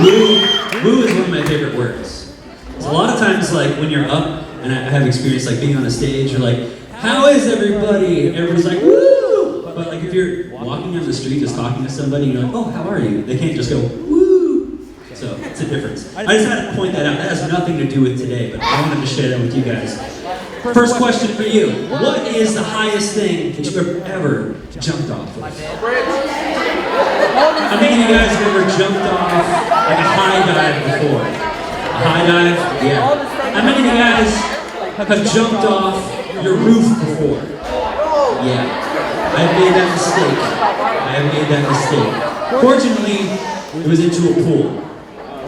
Woo is one of my favorite words. So a lot of times, like when you're up, and I have experience like being on a stage, you're like, how is everybody? Everybody's like, woo! But like if you're walking down the street just talking to somebody, you're like, oh, how are you? They can't just go, woo! So it's a difference. I just had to point that out. That has nothing to do with today, but I wanted to share that with you guys. First question for you. What is the highest thing that you've ever jumped off of? How many of you guys have ever jumped off like a high dive before? A high dive? Yeah. How many of you guys have jumped off your roof before? Yeah. I have made that mistake. Fortunately, it was into a pool.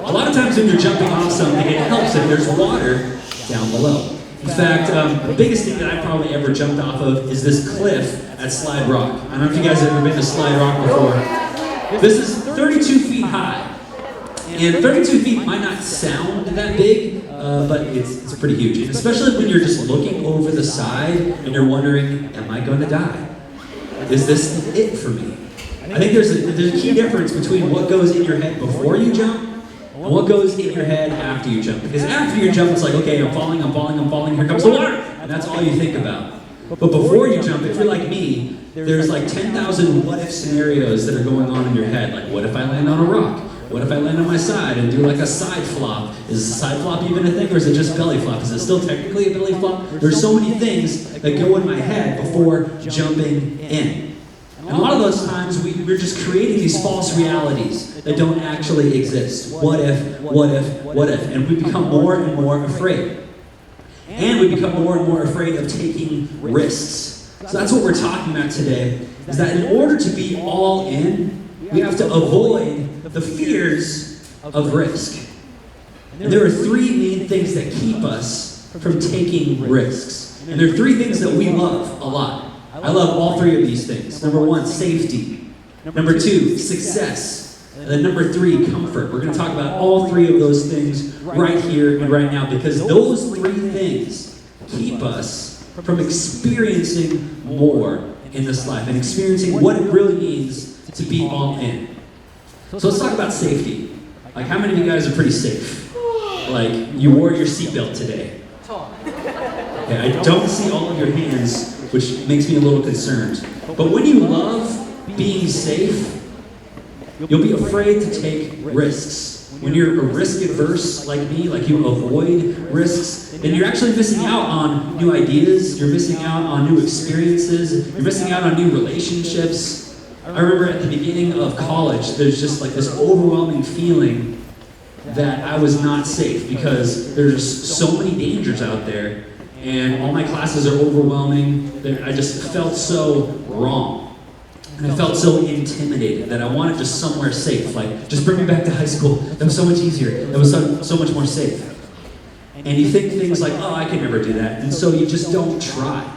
A lot of times when you're jumping off something, it helps if there's water down below. In fact, the biggest thing that I probably ever jumped off of is this cliff at Slide Rock. I don't know if you guys have ever been to Slide Rock before. This is 32 feet high. And 32 feet might not sound that big, but it's pretty huge. And especially when you're just looking over the side and you're wondering, am I going to die? Is this it for me? I think there's a key difference between what goes in your head before you jump and what goes in your head after you jump. Because after you jump, it's like, okay, I'm falling, here comes the water! And that's all you think about. But before you jump, if you're like me, there's like 10,000 what-if scenarios that are going on in your head. Like, what if I land on a rock? What if I land on my side and do like a side flop? Is a side flop even a thing, or is it just belly flop? Is it still technically a belly flop? There's so many things that go in my head before jumping in. And a lot of those times, we're just creating these false realities that don't actually exist. What if, what if, what if? And we become more and more afraid. And we become more and more afraid of taking risks. So that's what we're talking about today, is that in order to be all in, we have to avoid the fears of risk. And there are three main things that keep us from taking risks. And there are three things that we love a lot. I love all three of these things. Number one, safety. Number two, success. And then number three, comfort. We're going to talk about all three of those things right here and right now, because those three things keep us from experiencing more in this life and experiencing what it really means to be all in. So let's talk about safety. Like, how many of you guys are pretty safe? Like, you wore your seatbelt today. Okay, I don't see all of your hands, which makes me a little concerned. But when you love being safe, you'll be afraid to take risks. When you're a risk-averse like me, like you avoid risks, then you're actually missing out on new ideas, you're missing out on new experiences, you're missing out on new relationships. I remember at the beginning of college, there's just like this overwhelming feeling that I was not safe because there's so many dangers out there. And all my classes are overwhelming. I just felt so wrong. And I felt so intimidated that I wanted just somewhere safe. Like, just bring me back to high school. That was so much easier. That was so much more safe. And you think things like, oh, I can never do that. And so you just don't try.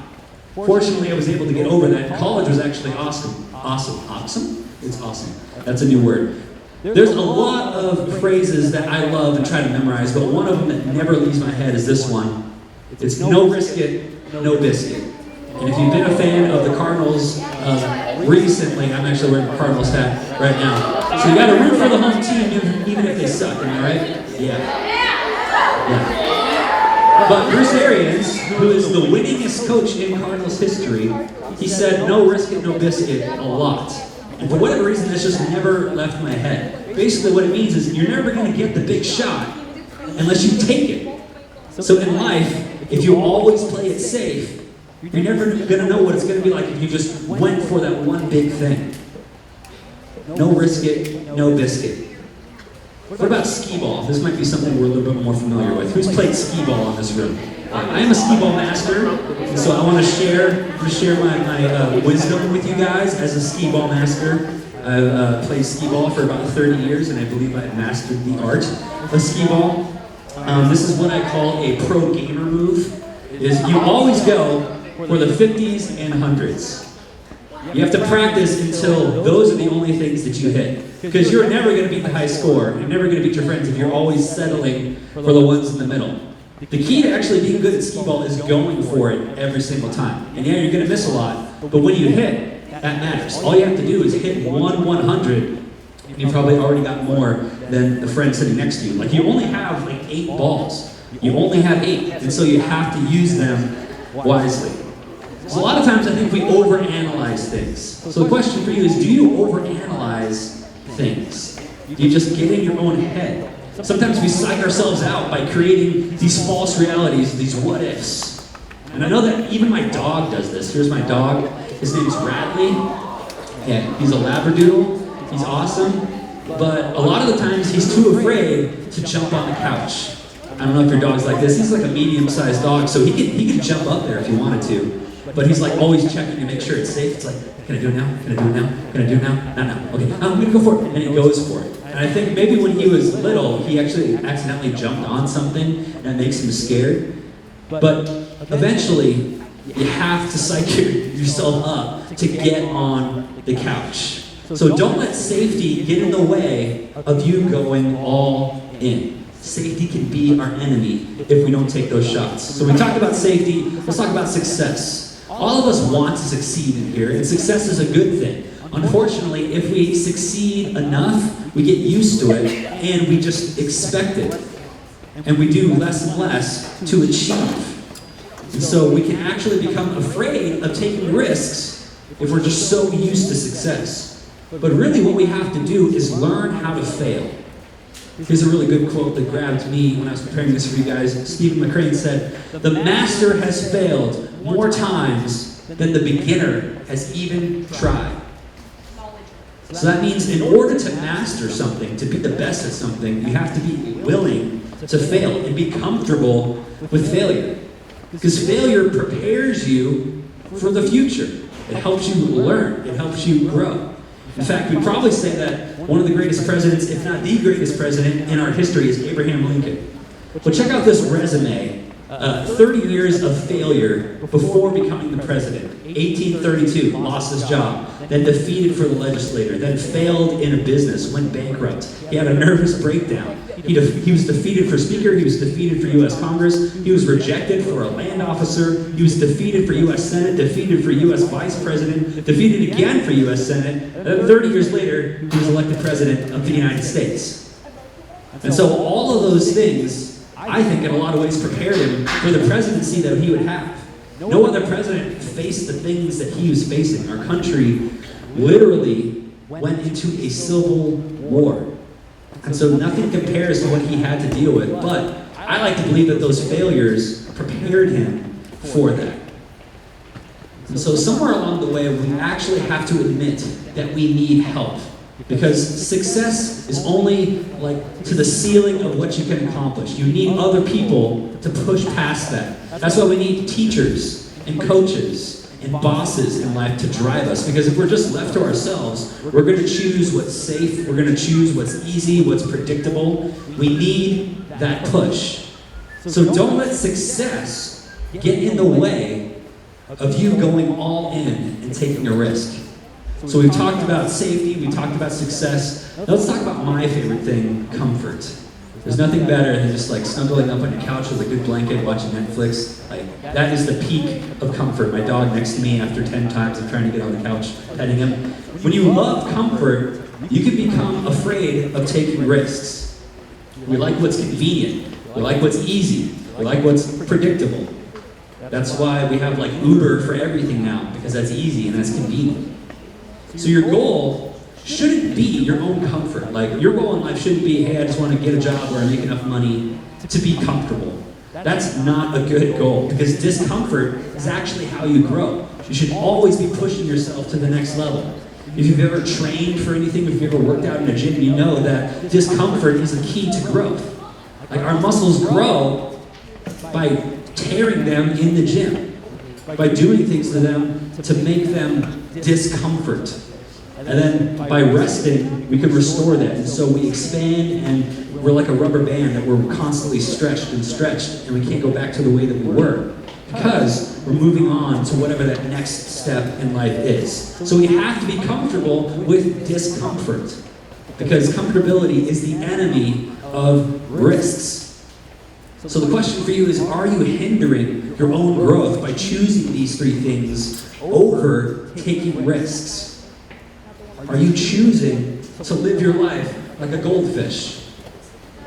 Fortunately, I was able to get over that. College was actually awesome. Awesome? It's awesome. That's a new word. There's a lot of phrases that I love and try to memorize, but one of them that never leaves my head is this one. It's no risk it, no biscuit. And if you've been a fan of the Cardinals recently, I'm actually wearing a Cardinals hat right now. So you got to root for the home team even if they suck, am I right? Yeah. But Bruce Arians, who is the winningest coach in Cardinals history, he said no risk it, no biscuit a lot. And for whatever reason, that's just never left my head. Basically what it means is you're never going to get the big shot unless you take it. So in life, if you always play it safe, you're never going to know what it's going to be like if you just went for that one big thing. No risk it, no biscuit. What about skee ball? This might be something we're a little bit more familiar with. Who's played skee ball in this room? I am a skee ball master, and so I want to share my wisdom with you guys as a skee ball master. I've played skee ball for about 30 years, and I believe I've mastered the art of skee ball. This is what I call a pro gamer move, is you always go for the 50s and 100s. You have to practice until those are the only things that you hit. Because you're never going to beat the high score. You're never going to beat your friends if you're always settling for the ones in the middle. The key to actually being good at skee ball is going for it every single time. And yeah, you're going to miss a lot, but when you hit, that matters. All you have to do is hit 100 And you probably already got more than the friend sitting next to you. Like, you only have like 8 balls. You only have 8, and so you have to use them wisely. So a lot of times I think we overanalyze things. So the question for you is, do you overanalyze things? Do you just get in your own head? Sometimes we psych ourselves out by creating these false realities, these what ifs. And I know that even my dog does this. Here's my dog. His name's Radley. Yeah, he's a Labradoodle. He's awesome. But a lot of the times he's too afraid to jump on the couch. I don't know if your dog's like this. He's like a medium-sized dog, so he can jump up there if he wanted to. But he's like always checking to make sure it's safe. It's like, can I do it now? Can I do it now? Can I do it now? No. Okay, I'm gonna go for it. And he goes for it. And I think maybe when he was little, he actually accidentally jumped on something, and it makes him scared. But eventually, you have to psych yourself up to get on the couch. So don't let safety get in the way of you going all in. Safety can be our enemy if we don't take those shots. So we talked about safety, let's talk about success. All of us want to succeed in here, and success is a good thing. Unfortunately, if we succeed enough, we get used to it, and we just expect it. And we do less and less to achieve. And so we can actually become afraid of taking risks if we're just so used to success. But really what we have to do is learn how to fail. Here's a really good quote that grabbed me when I was preparing this for you guys. Stephen McCrane said, "The master has failed more times than the beginner has even tried." So that means in order to master something, to be the best at something, you have to be willing to fail and be comfortable with failure. Because failure prepares you for the future. It helps you learn. It helps you grow. In fact, we'd probably say that one of the greatest presidents, if not the greatest president in our history, is Abraham Lincoln. Well, check out this resume. 30 years of failure before becoming the president. 1832, lost his job. Then defeated for the legislature. Then failed in a business, went bankrupt. He had a nervous breakdown. He was defeated for speaker. He was defeated for U.S. Congress. He was rejected for a land officer. He was defeated for U.S. Senate, defeated for U.S. Vice President, defeated again for U.S. Senate. Then 30 years later, he was elected president of the United States. And so all of those things, I think, in a lot of ways prepared him for the presidency that he would have. No other president faced the things that he was facing. Our country literally went into a civil war. And so nothing compares to what he had to deal with. But I like to believe that those failures prepared him for that. And so somewhere along the way, we actually have to admit that we need help. Because success is only like to the ceiling of what you can accomplish. You need other people to push past that. That's why we need teachers and coaches and bosses in life to drive us. Because if we're just left to ourselves, we're going to choose what's safe. We're going to choose what's easy, what's predictable. We need that push. So don't let success get in the way of you going all in and taking a risk. So we've talked about safety, we talked about success. Now let's talk about my favorite thing, comfort. There's nothing better than just like snuggling up on your couch with a good blanket, watching Netflix. Like, that is the peak of comfort. My dog next to me after 10 times of trying to get on the couch, petting him. When you love comfort, you can become afraid of taking risks. We like what's convenient. We like what's easy. We like what's predictable. That's why we have like Uber for everything now, because that's easy and that's convenient. So your goal shouldn't be your own comfort. Like, your goal in life shouldn't be, hey, I just want to get a job where I make enough money to be comfortable. That's not a good goal, because discomfort is actually how you grow. You should always be pushing yourself to the next level. If you've ever trained for anything, if you've ever worked out in a gym, you know that discomfort is the key to growth. Like, our muscles grow by tearing them in the gym, by doing things to them to make them discomfort. And then by resting, we can restore that. And so we expand, and we're like a rubber band that we're constantly stretched, and we can't go back to the way that we were, because we're moving on to whatever that next step in life is. So we have to be comfortable with discomfort, because comfortability is the enemy of risks. So the question for you is, are you hindering your own growth by choosing these 3 things over taking risks? Are you choosing to live your life like a goldfish.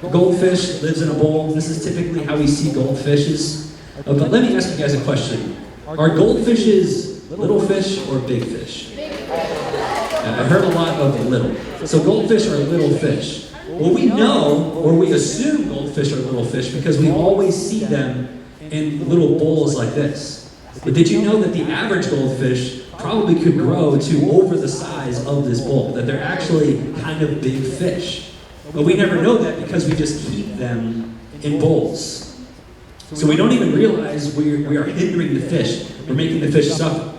A goldfish lives in a bowl. This is typically how we see goldfishes. But let me ask you guys a question. Are goldfishes little fish or big fish? I heard a lot of little. So goldfish are little fish. Well, we know, or we assume goldfish are little fish because we always see them in little bowls like this. But did you know that the average goldfish probably could grow to over the size of this bowl? That they're actually kind of big fish. But we never know that because we just keep them in bowls. So we don't even realize we are hindering the fish. We're making the fish suffer.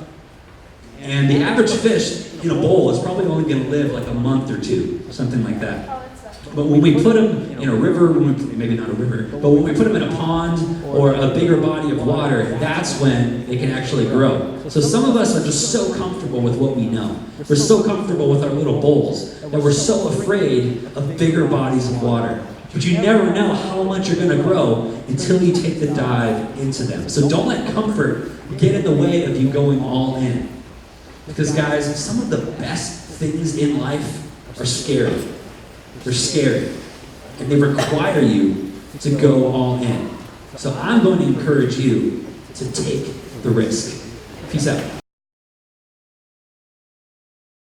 And the average fish in a bowl is probably only going to live like a month or two, something like that. But when we put them in a river, maybe not a river, but when we put them in a pond or a bigger body of water, that's when they can actually grow. So some of us are just so comfortable with what we know. We're so comfortable with our little bowls that we're so afraid of bigger bodies of water. But you never know how much you're going to grow until you take the dive into them. So don't let comfort get in the way of you going all in. Because guys, some of the best things in life are scary. They're scary. And they require you to go all in. So I'm going to encourage you to take the risk. Peace out.